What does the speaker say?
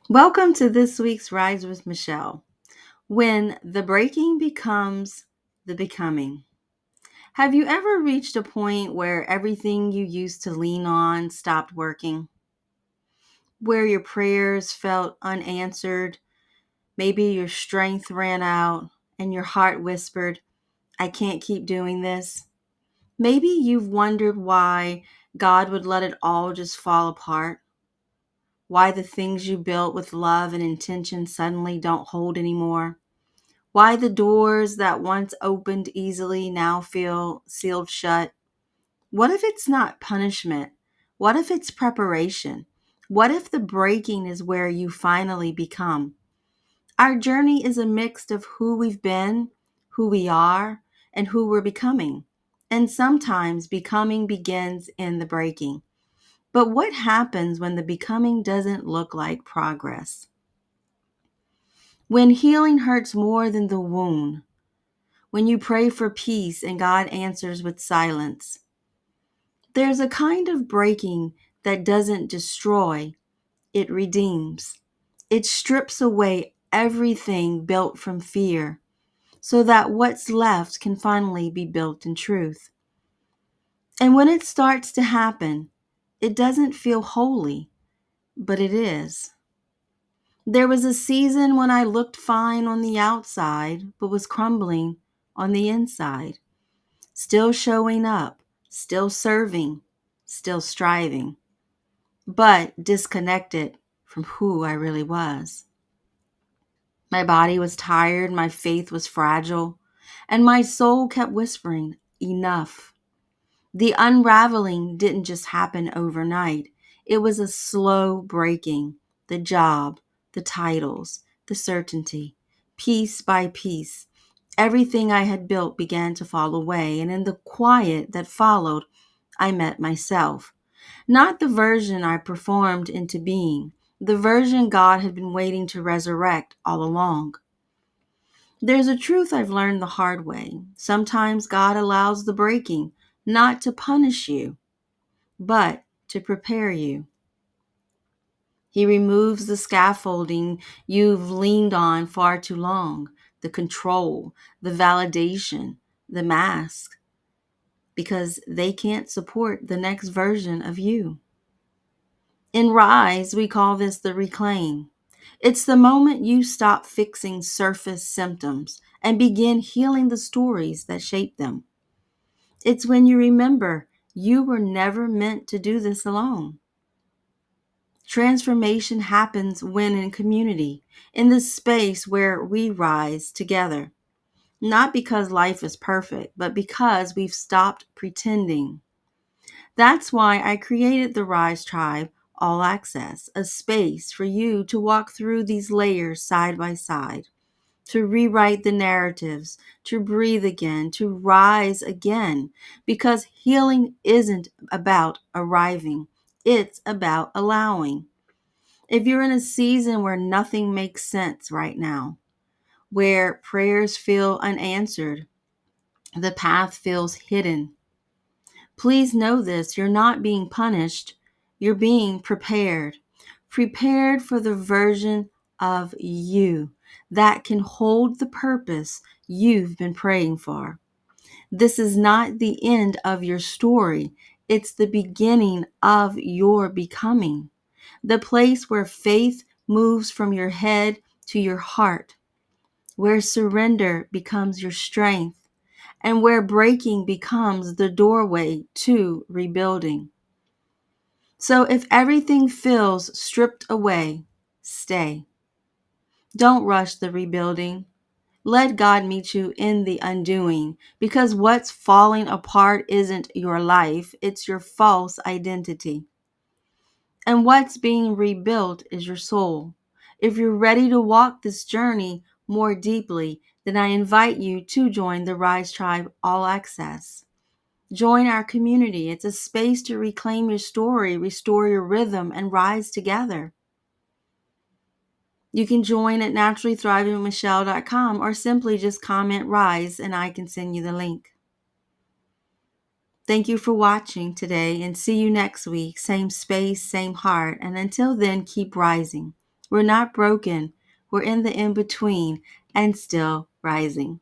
Welcome to this week's Rise with Michelle. When the breaking becomes the becoming. Have you ever reached a point where everything you used to lean on stopped working? Where your prayers felt unanswered? Maybe your strength ran out and your heart whispered, I can't keep doing this. Maybe you've wondered why God would let it all just fall apart. Why the things you built with love and intention suddenly don't hold anymore. Why the doors that once opened easily now feel sealed shut. What if it's not punishment? What if it's preparation? What if the breaking is where you finally become? Our journey is a mix of who we've been, who we are, and who we're becoming. And sometimes becoming begins in the breaking. But what happens when the becoming doesn't look like progress? When healing hurts more than the wound, when you pray for peace and God answers with silence. There's a kind of breaking that doesn't destroy, it redeems. It strips away everything built from fear so that what's left can finally be built in truth. And when it starts to happen, it doesn't feel holy, but it is. There was a season when I looked fine on the outside, but was crumbling on the inside. Still showing up, still serving, still striving, but disconnected from who I really was. My body was tired, my faith was fragile, and my soul kept whispering, enough. The unraveling didn't just happen overnight. It was a slow breaking. The job, the titles, the certainty, piece by piece. Everything I had built began to fall away, and in the quiet that followed, I met myself. Not the version I performed into being, the version God had been waiting to resurrect all along. There's a truth I've learned the hard way. Sometimes God allows the breaking, not to punish you, but to prepare you. He removes the scaffolding you've leaned on far too long, the control, the validation, the mask, because they can't support the next version of you. In Rise, we call this the reclaim. It's the moment you stop fixing surface symptoms and begin healing the stories that shape them. It's when you remember you were never meant to do this alone. Transformation happens when in community, in the space where we rise together. Not because life is perfect, but because we've stopped pretending. That's why I created the Rise Tribe All Access, a space for you to walk through these layers side by side, to rewrite the narratives, to breathe again, to rise again, because healing isn't about arriving, it's about allowing. If you're in a season where nothing makes sense right now, where prayers feel unanswered, the path feels hidden, please know this, you're not being punished, you're being prepared. Prepared for the version of you that can hold the purpose you've been praying for. This is not the end of your story, it's the beginning of your becoming. The place where faith moves from your head to your heart, where surrender becomes your strength, and where breaking becomes the doorway to rebuilding. So if everything feels stripped away, stay. Don't rush the rebuilding. Let God meet you in the undoing, because what's falling apart isn't your life, it's your false identity. And what's being rebuilt is your soul. If you're ready to walk this journey more deeply, then I invite you to join the Rise Tribe All Access. Join our community. It's a space to reclaim your story, restore your rhythm, and rise together. You can join at naturallythrivingmichelle.com or simply just comment Rise and I can send you the link. Thank you for watching today and see you next week. Same space, same heart. And until then, keep rising. We're not broken. We're in the in between and still rising.